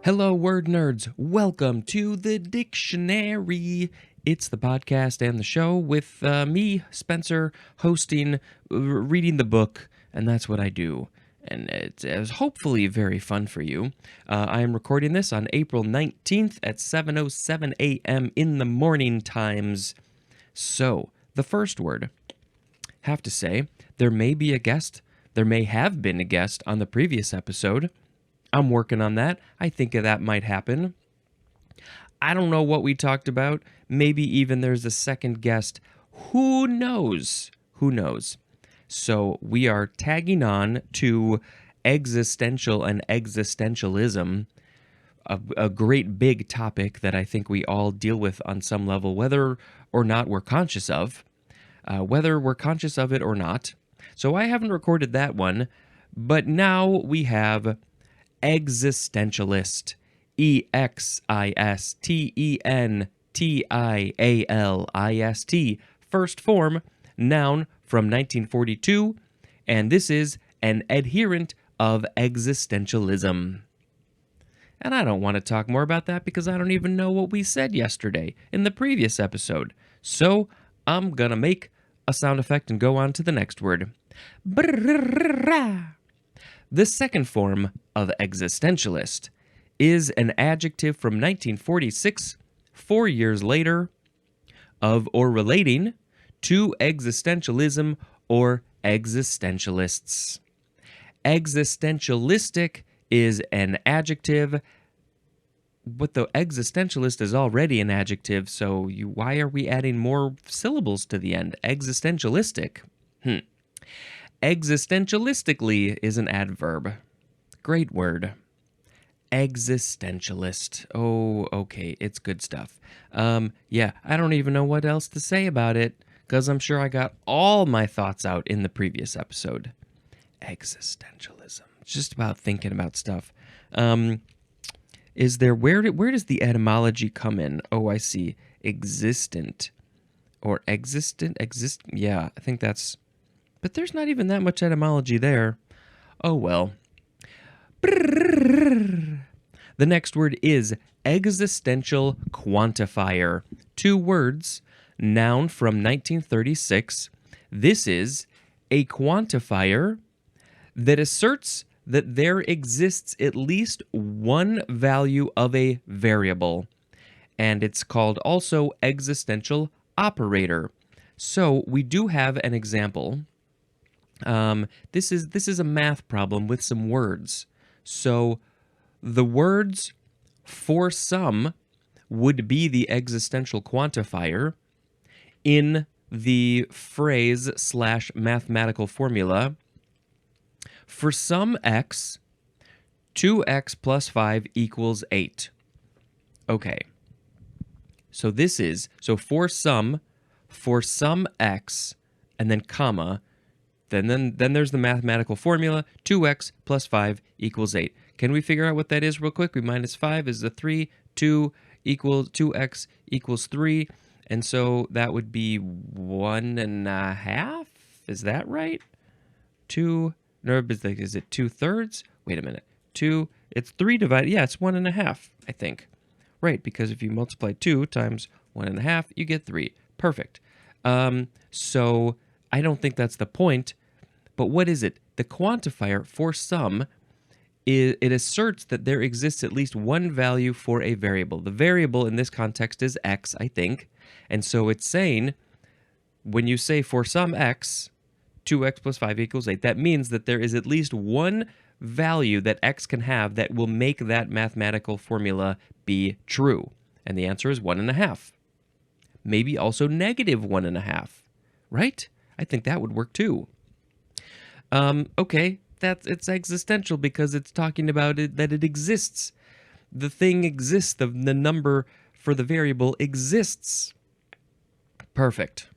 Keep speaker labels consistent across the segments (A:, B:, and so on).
A: Hello, word nerds. Welcome to the dictionary. It's the podcast and the show with me, Spencer, hosting, reading the book, and that's what I do. And it's hopefully very fun for you. I am recording this on April 19th at 7:07 a.m. in the morning times. So, the first word. Have to say, there may have been a guest on the previous episode. I'm working on that. I think that might happen. I don't know what we talked about. Maybe even there's a second guest. Who knows? Who knows? So we are tagging on to existential and existentialism, a great big topic that I think we all deal with on some level, whether or not we're conscious of, whether we're conscious of it or not. So I haven't recorded that one, but now we have existentialist, existentialist, first form, noun from 1942, and this is an adherent of existentialism. And I don't want to talk more about that because I don't even know what we said yesterday in the previous episode. So I'm gonna make a sound effect and go on to the next word. The second form of existentialist is an adjective from 1946, 4 years later, of or relating to existentialism or existentialists. Existentialistic is an adjective, but the existentialist is already an adjective, so why are we adding more syllables to the end? Existentialistic. Existentialistically is an adverb. Great word. Existentialist. Oh, okay, it's good stuff. Yeah, I don't even know what else to say about it, because I'm sure I got all my thoughts out in the previous episode. Existentialism. It's just about thinking about stuff. Where does the etymology come in? Oh, I see. Existent. Or yeah, I think that's... But there's not even that much etymology there. Oh well. The next word is existential quantifier. 2 words, noun from 1936. This is a quantifier that asserts that there exists at least one value of a variable. And it's called also existential operator. So we do have an example. This is a math problem with some words. So the words for some would be the existential quantifier in the phrase / mathematical formula. For some x, 2x plus 5 equals 8. Okay. So for some x, and then comma, then there's the mathematical formula, 2x plus 5 equals 8. Can we figure out what that is real quick? We minus 5 is the 3, 2x equals 3, and so that would be 1.5? Is that right? Is it 2/3? Wait a minute. It's 3 divided, yeah, it's 1.5, I think. Right, because if you multiply 2 times 1.5, you get 3. Perfect. So I don't think that's the point, but what is it? The quantifier for some, it asserts that there exists at least one value for a variable. The variable in this context is x, I think, and so it's saying, when you say for some x, 2x plus 5 equals 8, that means that there is at least one value that x can have that will make that mathematical formula be true, and the answer is 1.5. Maybe also negative 1.5, right? I think that would work too. Okay, it's existential because it's talking about it, that it exists. The thing exists, the number for the variable exists. Perfect.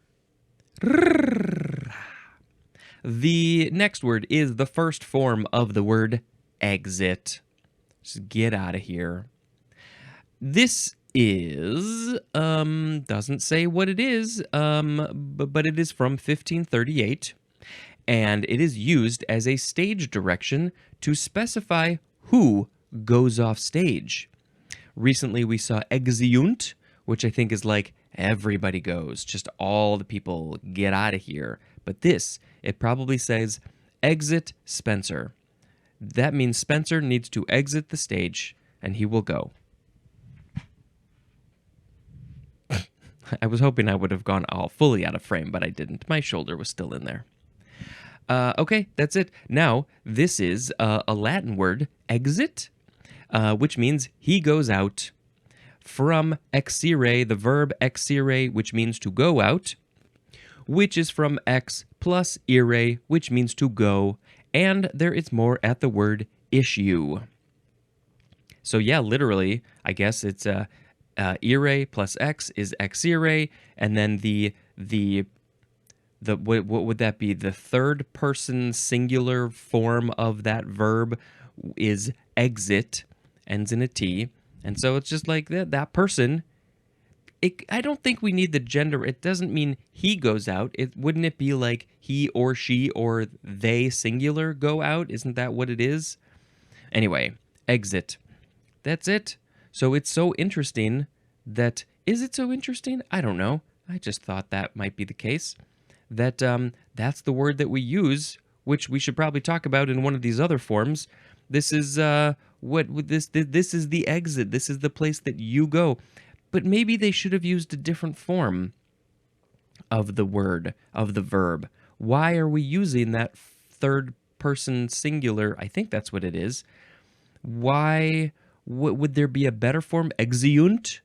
A: The next word is the first form of the word exit. Just get out of here. This is, doesn't say what it is, but it is from 1538, and it is used as a stage direction to specify who goes off stage. Recently, we saw exeunt, which I think is like everybody goes, just all the people get out of here. But this, it probably says exit Spencer. That means Spencer needs to exit the stage and he will go. I was hoping I would have gone all fully out of frame, but I didn't. My shoulder was still in there. Okay, that's it. Now, this is a Latin word, exit, which means he goes out. From exire, the verb exire, which means to go out, which is from ex plus ire, which means to go, and there is more at the word issue. So yeah, literally, I guess it's ire plus x is exire, and then the what would that be? The third person singular form of that verb is exit, ends in a t, and so it's just like that person. I don't think we need the gender. It doesn't mean he goes out. Wouldn't it be like he or she or they singular go out? Isn't that what it is? Anyway, exit. That's it. So it's so interesting that... Is it so interesting? I don't know. I just thought that might be the case. That that's the word that we use, which we should probably talk about in one of these other forms. This is this is the exit. This is the place that you go. But maybe they should have used a different form of the word, of the verb. Why are we using that third person singular? I think that's what it is. Why would there be a better form? Exeunt?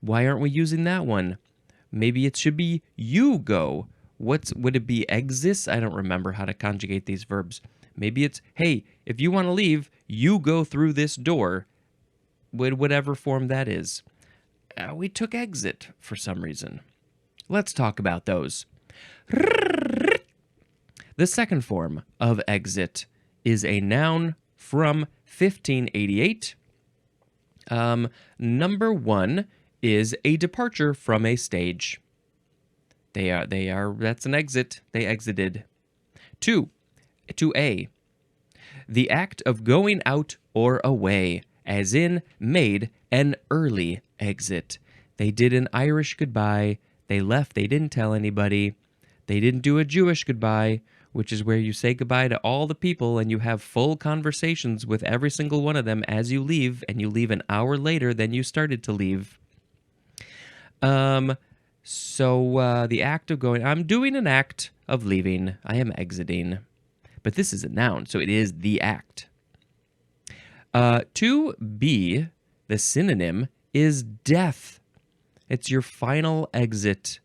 A: Why aren't we using that one? Maybe it should be you go. Would it be exist? I don't remember how to conjugate these verbs. Maybe it's, hey, if you want to leave, you go through this door. Whatever form that is. We took exit for some reason. Let's talk about those. The second form of exit is a noun from 1588. Number one is a departure from a stage. That's an exit. They exited. Two, to a. The act of going out or away, as in made an early exit. They did an Irish goodbye. They left. They didn't tell anybody. They didn't do a Jewish goodbye, which is where you say goodbye to all the people and you have full conversations with every single one of them as you leave, and you leave an hour later than you started to leave. So the act of going, I'm doing an act of leaving. I am exiting. But this is a noun, so it is the act. To be, the synonym, is death. It's your final exit.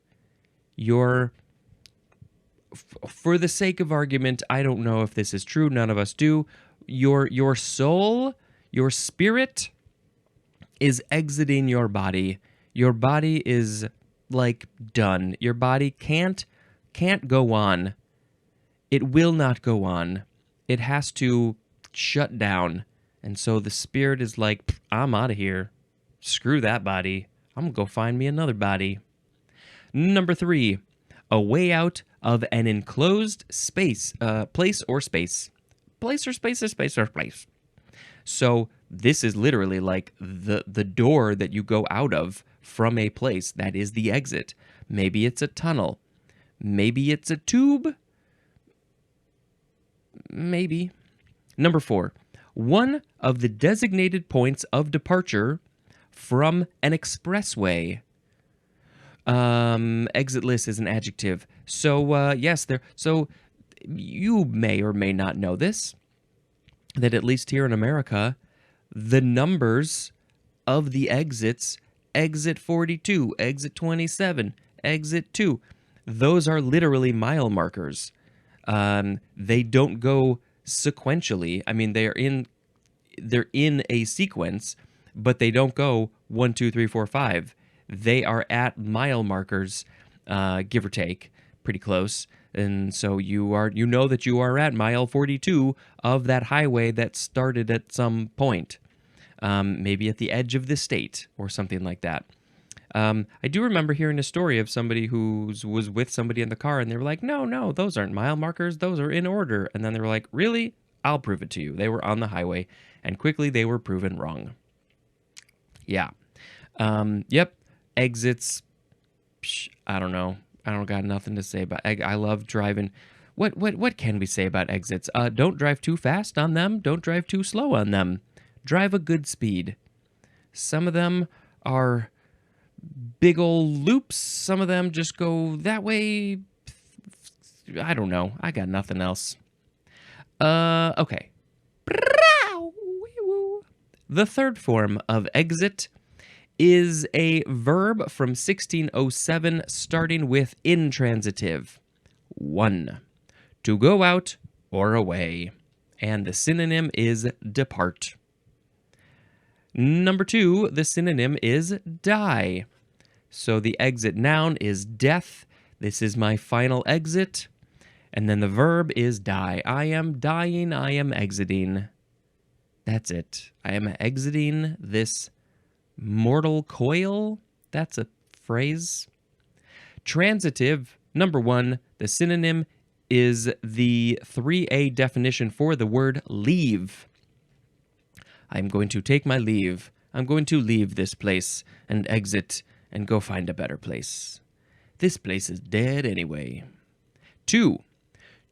A: For the sake of argument, I don't know if this is true. None of us do. Your soul, your spirit is exiting your body. Your body is like done. Your body can't go on. It will not go on. It has to shut down. And so the spirit is like, I'm out of here. Screw that body. I'm going to go find me another body. Number three, a way out of an enclosed space, place or space. Place or space or space or place. So this is literally like the door that you go out of from a place. That is the exit. Maybe it's a tunnel. Maybe it's a tube. Maybe. Number four, one of the designated points of departure from an expressway. Exitless is an adjective. So, yes, so you may or may not know this, that at least here in America, the numbers of the exits, exit 42, exit 27, exit 2, those are literally mile markers. They don't go sequentially. I mean, they're in a sequence, but they don't go 1, 2, 3, 4, 5. They are at mile markers, give or take, pretty close. And so you know that you are at mile 42 of that highway that started at some point, maybe at the edge of the state or something like that. I do remember hearing a story of somebody who was with somebody in the car, and they were like, no, those aren't mile markers. Those are in order. And then they were like, really? I'll prove it to you. They were on the highway, and quickly they were proven wrong. Yeah. Yep. Exits. I don't know. I don't got nothing to say about. I love driving. What can we say about exits? Don't drive too fast on them. Don't drive too slow on them. Drive a good speed. Some of them are big old loops. Some of them just go that way. I don't know. I got nothing else. Okay. The third form of exit is a verb from 1607 starting with intransitive. 1. To go out or away. And the synonym is depart. Number 2, the synonym is die. So the exit noun is death. This is my final exit. And then the verb is die. I am dying. I am exiting. That's it. I am exiting this mortal coil. That's a phrase. Transitive, number 1, the synonym is the 3A definition for the word leave. I'm going to take my leave. I'm going to leave this place and exit and go find a better place. This place is dead anyway. 2,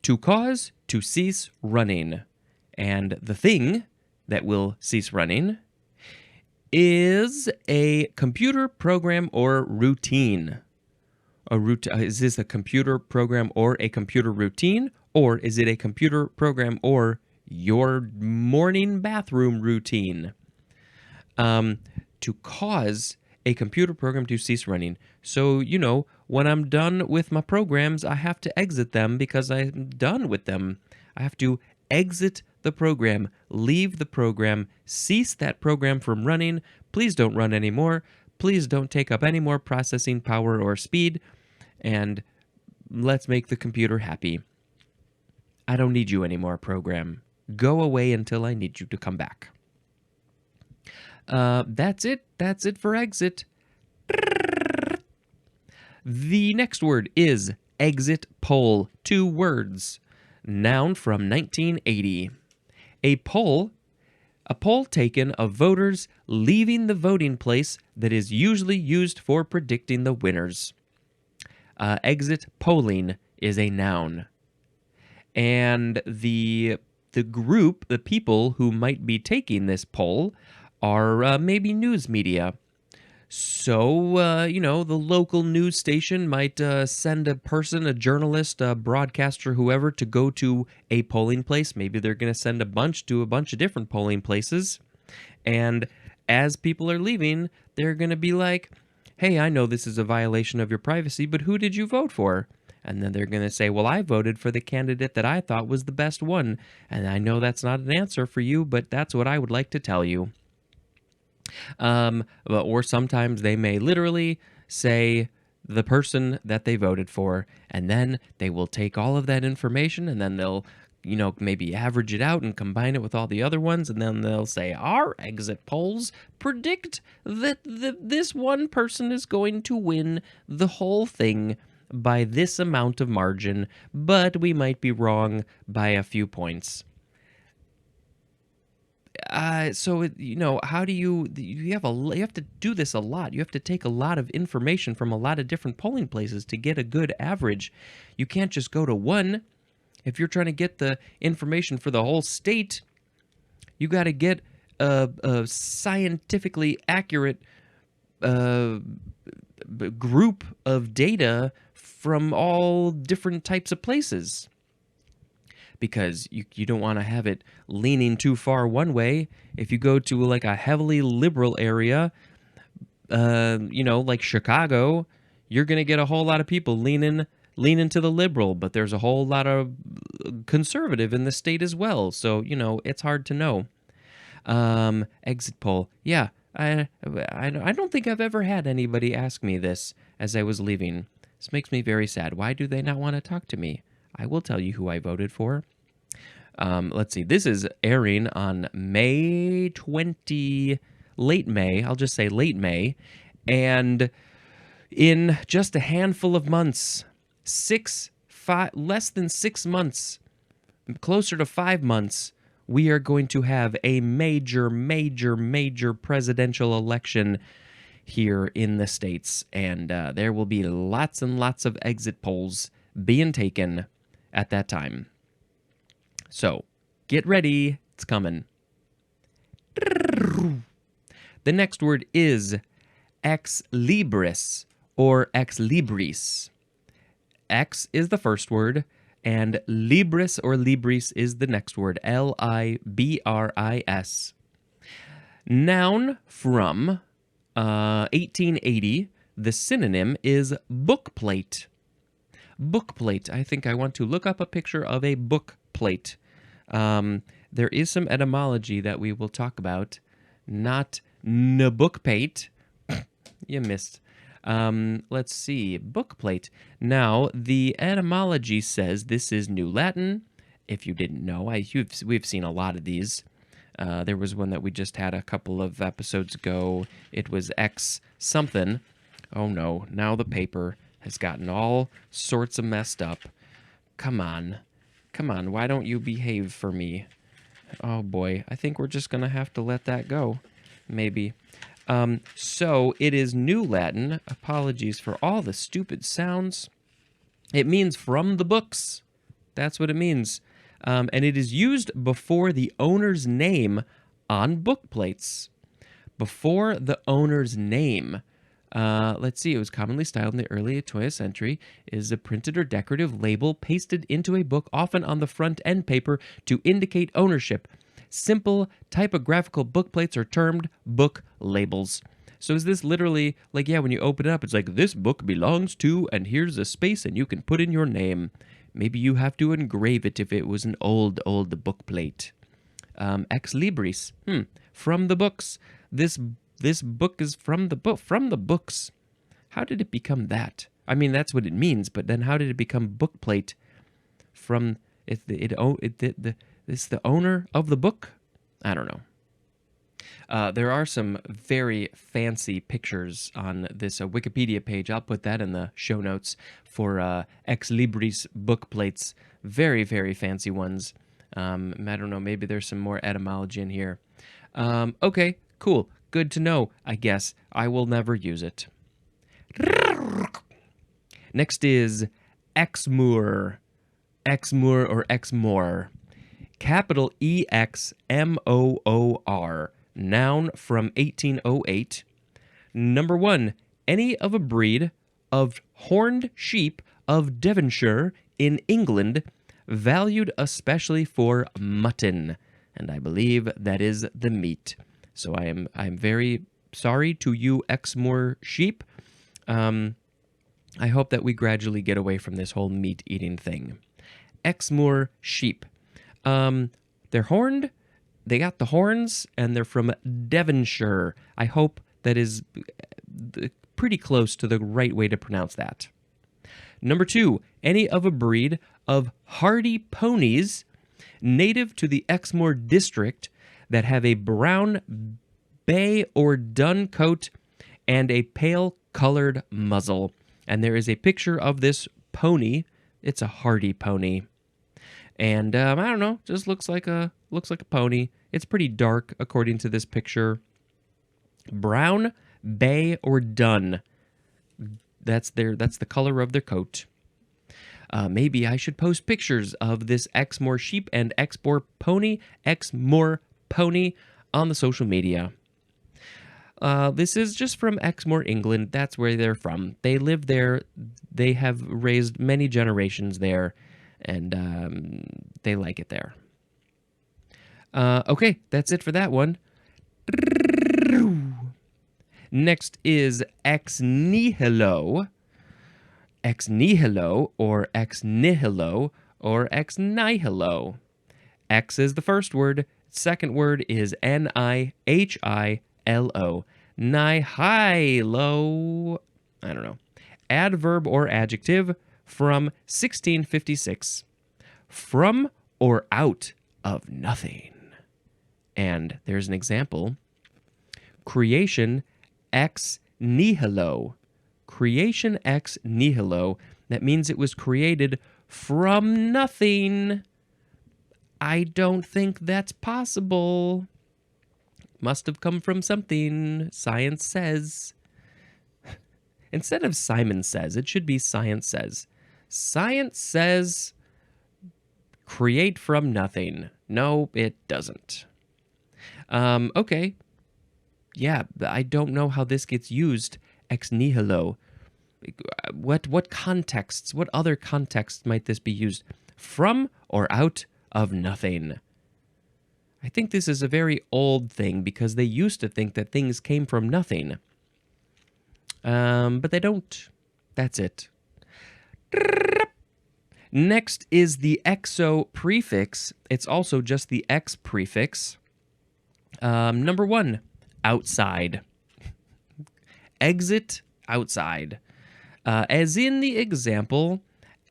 A: to cause to cease running. And the thing that will cease running is a computer program or routine. Is this a computer program or a computer routine? Or is it a computer program or your morning bathroom routine? To cause a computer program to cease running. So, when I'm done with my programs, I have to exit them because I'm done with them. I have to exit the program, leave the program, cease that program from running. Please don't run anymore. Please don't take up any more processing power or speed. And let's make the computer happy. I don't need you anymore, program. Go away until I need you to come back. That's it. That's it for exit. The next word is exit poll. 2 words. Noun from 1980. A poll taken of voters leaving the voting place that is usually used for predicting the winners. Exit polling is a noun. And the group, the people who might be taking this poll are maybe news media. So, the local news station might send a person, a journalist, a broadcaster, whoever, to go to a polling place. Maybe they're going to send a bunch to a bunch of different polling places. And as people are leaving, they're going to be like, hey, I know this is a violation of your privacy, but who did you vote for? And then they're going to say, well, I voted for the candidate that I thought was the best one. And I know that's not an answer for you, but that's what I would like to tell you. Or sometimes they may literally say the person that they voted for, and then they will take all of that information and then they'll, maybe average it out and combine it with all the other ones, and then they'll say, our exit polls predict that this one person is going to win the whole thing by this amount of margin, but we might be wrong by a few points. So how do you have to do this a lot. You have to take a lot of information from a lot of different polling places to get a good average. You can't just go to one. If you're trying to get the information for the whole state, you got to get a scientifically accurate group of data from all different types of places. Because you don't want to have it leaning too far one way. If you go to like a heavily liberal area, like Chicago, you're going to get a whole lot of people leaning to the liberal, but there's a whole lot of conservative in the state as well. So, it's hard to know. Exit poll. Yeah, I don't think I've ever had anybody ask me this as I was leaving. This makes me very sad. Why do they not want to talk to me? I will tell you who I voted for. Let's see. This is airing on May 20, late May. I'll just say late May. And in just a handful of months, less than 6 months, closer to 5 months, we are going to have a major presidential election here in the States, and there will be lots and lots of exit polls being taken at that time. So, get ready, it's coming. The next word is Ex Libris or Ex Libris. Ex is the first word, and Libris or Libris is the next word, Libris. Noun from 1880, the synonym is bookplate. Bookplate. I think I want to look up a picture of a bookplate. There is some etymology that we will talk about, not bookpate. You missed. Let's see, bookplate. Now, the etymology says this is New Latin. If you didn't know, we've seen a lot of these. There was one that we just had a couple of episodes ago. It was X something. Oh no, now the paper has gotten all sorts of messed up. Come on, why don't you behave for me? Oh boy, I think we're just gonna have to let that go, maybe. So it is New Latin. Apologies for all the stupid sounds. It means from the books. That's what it means. And it is used before the owner's name on book plates. Before the owner's name. Let's see, it was commonly styled in the early 20th century, is a printed or decorative label pasted into a book, often on the front end paper, to indicate ownership. Simple typographical book plates are termed book labels. So is this literally, like, yeah, when you open it up, it's like, this book belongs to, and here's a space, and you can put in your name. Maybe you have to engrave it if it was an old book plate. Ex Libris, from the books. This book is from the books. How did it become that? I mean, that's what it means, but then how did it become book plate? From is the owner of the book? I don't know. There are some very fancy pictures on this Wikipedia page. I'll put that in the show notes for Ex Libris Bookplates. Very, very fancy ones. I don't know, maybe there's some more etymology in here. Okay, cool. Good to know, I guess. I will never use it. Next is Exmoor. Exmoor or Exmoor. Capital EXMOOR. Noun from 1808. Number 1, any of a breed of horned sheep of Devonshire in England, valued especially for mutton, and I believe that is the meat. So I'm very sorry to you Exmoor sheep. I hope that we gradually get away from this whole meat eating thing. Exmoor sheep. They're horned. They got the horns, and they're from Devonshire. I hope that is pretty close to the right way to pronounce that. Number 2, any of a breed of hardy ponies native to the Exmoor district that have a brown bay or dun coat and a pale-colored muzzle. And there is a picture of this pony. It's a hardy pony. And I don't know, just looks like a pony. It's pretty dark according to this picture. Brown, bay, or dun. That's the color of their coat. Maybe I should post pictures of this Exmoor sheep and Exmoor pony on the social media. This is just from Exmoor, England. That's where they're from. They live there. They have raised many generations there. And they like it there. Okay, that's it for that one. Next is ex nihilo. Ex nihilo or ex nihilo or ex nihilo. Ex is the first word. Second word is Nihilo. Nihilo. I don't know. Adverb or adjective. From 1656, from or out of nothing. And there's an example. Creation ex nihilo. Creation ex nihilo. That means it was created from nothing. I don't think that's possible. Must have come from something, science says. Instead of Simon says, it should be science says. Science says create from nothing. No, it doesn't. Okay. Yeah, I don't know how this gets used ex nihilo. What contexts, what other contexts might this be used? From or out of nothing. I think this is a very old thing because they used to think that things came from nothing. But they don't. That's it. Next is the exo prefix. It's also just the X prefix. Number 1, outside. Exit outside. As in the example,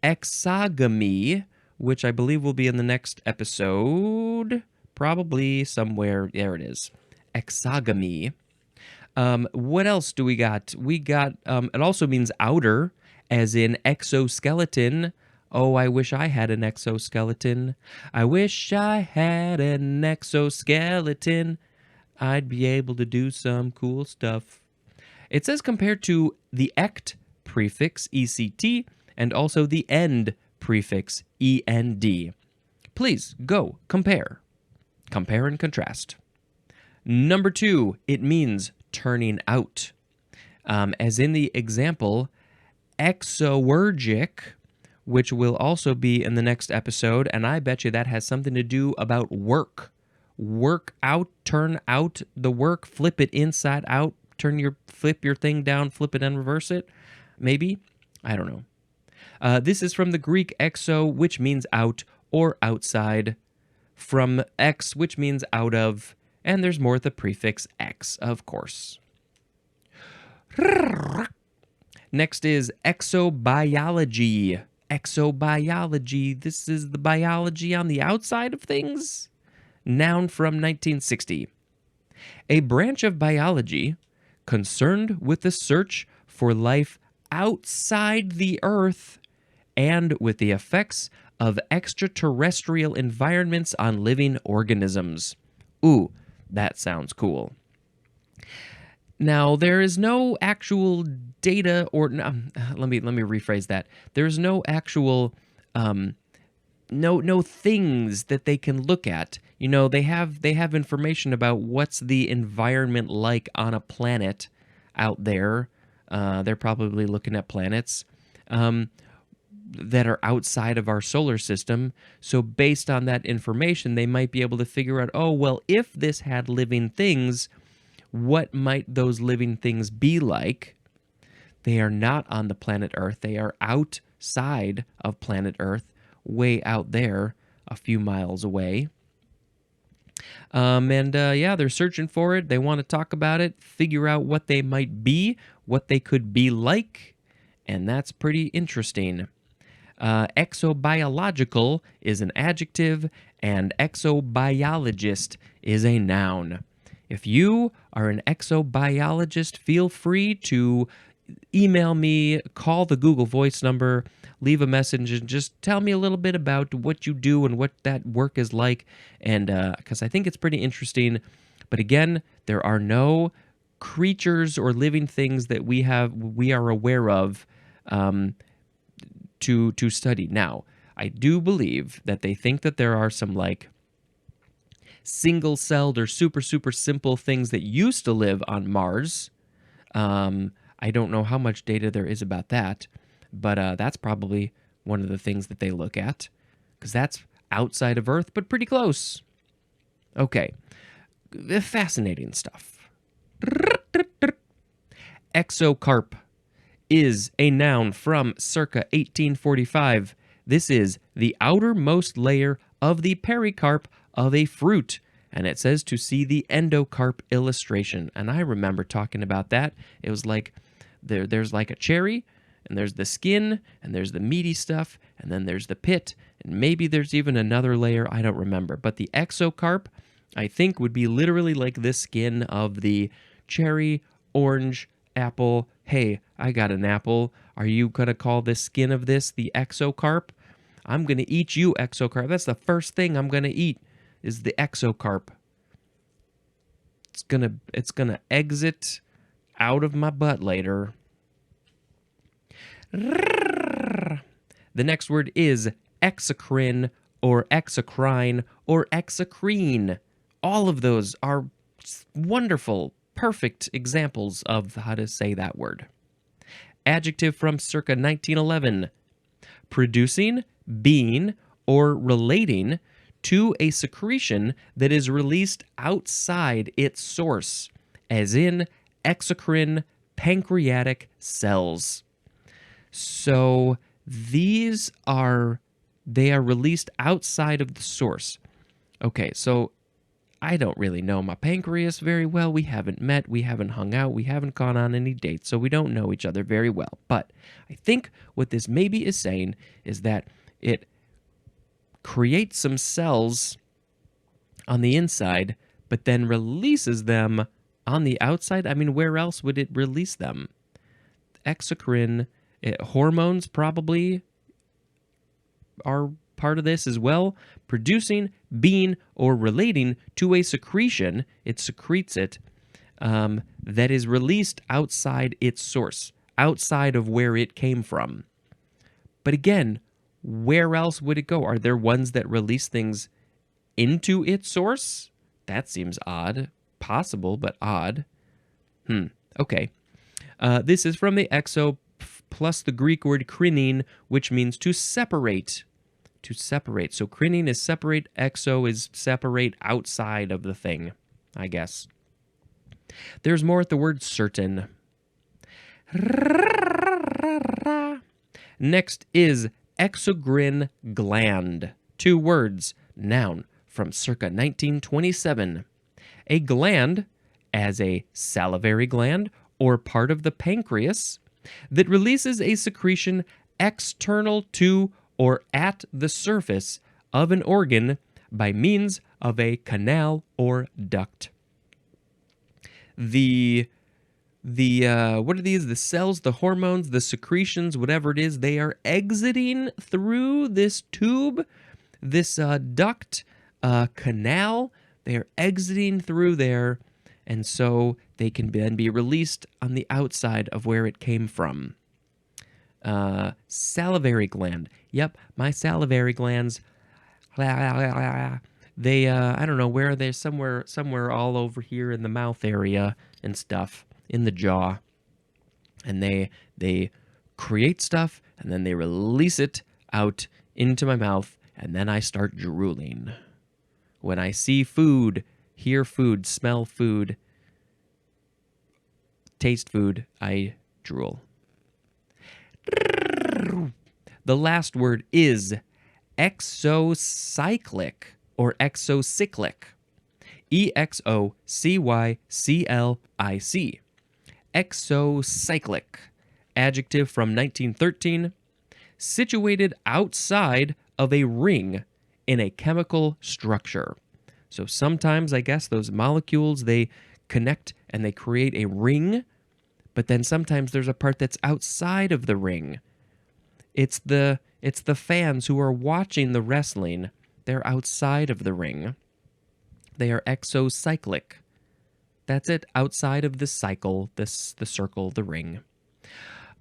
A: exogamy, which I believe will be in the next episode. Probably somewhere. There it is. Exogamy. What else do we got? We got, it also means outer, as in exoskeleton. Oh, I wish I had an exoskeleton. I wish I had an exoskeleton. I'd be able to do some cool stuff. It says compared to the ect prefix, ECT, and also the end prefix, END. Please go compare. Compare and contrast. Number 2, it means turning out. As in the example, exoergic, which will also be in the next episode, and I bet you that has something to do about work. Work out, turn out the work, flip it inside out, flip your thing down, flip it and reverse it. Maybe? I don't know. This is from the Greek exo, which means out or outside, from ex, which means out of, and there's more with the prefix x, of course. Next is exobiology. Exobiology. This is the biology on the outside of things. Noun from 1960. A branch of biology concerned with the search for life outside the Earth and with the effects of extraterrestrial environments on living organisms. Ooh, that sounds cool. Now, there is no actual data or let me rephrase that. There's no actual no things that they can look at. You know, they have information about what's the environment like on a planet out there. They're probably looking at planets that are outside of our solar system. So based on that information, they might be able to figure out, oh, well, if this had living things, what might those living things be like? They are not on the planet Earth. They are outside of planet Earth, way out there, a few miles away. Yeah, they're searching for it. They want to talk about it, figure out what they might be, what they could be like, and that's pretty interesting. Exobiological is an adjective, and exobiologist is a noun. If you are an exobiologist, feel free to email me, call the Google Voice number, leave a message, and just tell me a little bit about what you do and what that work is like. And because I think it's pretty interesting. But again, there are no creatures or living things that we are aware of to study. Now, I do believe that they think that there are some like single-celled or super simple things that used to live on Mars. I don't know how much data there is about that, but that's probably one of the things that they look at, because that's outside of Earth, but pretty close. Okay, fascinating stuff. Exocarp is a noun from circa 1845. This is the outermost layer of the pericarp of a fruit, and it says to see the endocarp illustration. And I remember talking about that. It was like there's like a cherry, and there's the skin, and there's the meaty stuff, and then there's the pit, and maybe there's even another layer. I don't remember. But the exocarp, I think, would be literally like the skin of the cherry, orange, apple. Hey, I got an apple. Are you going to call the skin of this the exocarp? I'm going to eat you, exocarp. That's the first thing I'm going to eat is the exocarp. It's gonna exit out of my butt later. The next word is exocrine or exocrine or exocrine. All of those are wonderful, perfect examples of how to say that word. Adjective from circa 1911. Producing, being, or relating to a secretion that is released outside its source, as in exocrine pancreatic cells. So they are released outside of the source. Okay, so I don't really know my pancreas very well. We haven't met, we haven't hung out, we haven't gone on any dates, so we don't know each other very well. But I think what this maybe is saying is that it creates some cells on the inside, but then releases them on the outside. I mean, where else would it release them? Exocrine, hormones probably are part of this as well. Producing, being, or relating to a secretion, it secretes it, that is released outside its source, outside of where it came from. But again, where else would it go? Are there ones that release things into its source? That seems odd. Possible, but odd. Okay. This is from the exo plus the Greek word krinin, which means to separate. To separate. So krinin is separate, exo is separate outside of the thing, I guess. There's more at the word certain. Next is exocrine gland. 2 words, noun, from circa 1927. A gland, as a salivary gland or part of the pancreas, that releases a secretion external to or at the surface of an organ by means of a canal or duct. What are these? The cells, the hormones, the secretions, whatever it is, they are exiting through this tube, this duct, canal. They are exiting through there, and so they can then be released on the outside of where it came from. Salivary gland. Yep, my salivary glands. They, I don't know, where are they? Somewhere all over here in the mouth area and stuff, in the jaw. And they create stuff, and then they release it out into my mouth, and then I start drooling. When I see food, hear food, smell food, taste food, I drool. The last word is exocyclic or exocyclic. exocyclic. Exocyclic. Adjective from 1913. Situated outside of a ring in a chemical structure. So sometimes, I guess, those molecules, they connect and they create a ring, but then sometimes there's a part that's outside of the ring. It's the fans who are watching the wrestling. They're outside of the ring. They are exocyclic. That's it, outside of the cycle, the circle, the ring.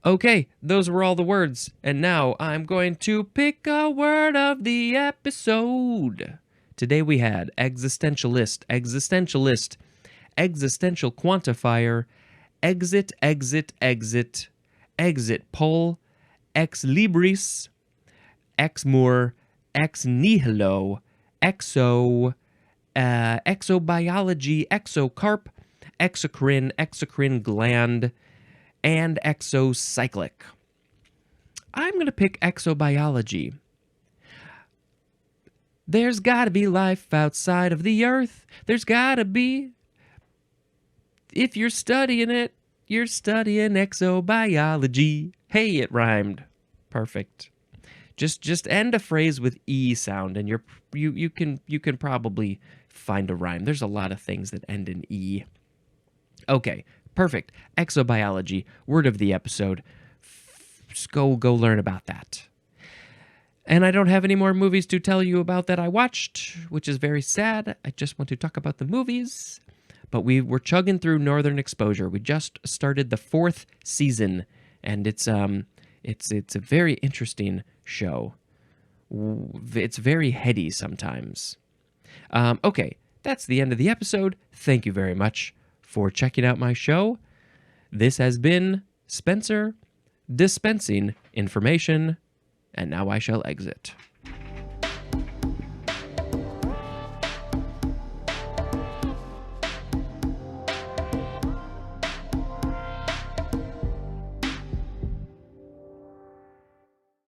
A: Okay, those were all the words, and now I'm going to pick a word of the episode. Today we had existentialist, existential quantifier, exit, exit poll, ex libris, ex mur, ex nihilo, exobiology, exocarp, exocrine gland, and exocyclic. I'm going to pick exobiology. There's got to be life outside of the earth. There's got to be. If you're studying it, you're studying exobiology. Hey, it rhymed. Perfect. Just end a phrase with E sound, and you can probably find a rhyme. There's a lot of things that end in E. Okay, perfect. Exobiology, word of the episode. Just go learn about that. And I don't have any more movies to tell you about that I watched, which is very sad. I just want to talk about the movies. But we were chugging through Northern Exposure. We just started the 4th season, and it's a very interesting show. It's very heady sometimes. Okay, that's the end of the episode. Thank you very much for checking out my show. This has been Spencer dispensing information, and now I shall exit.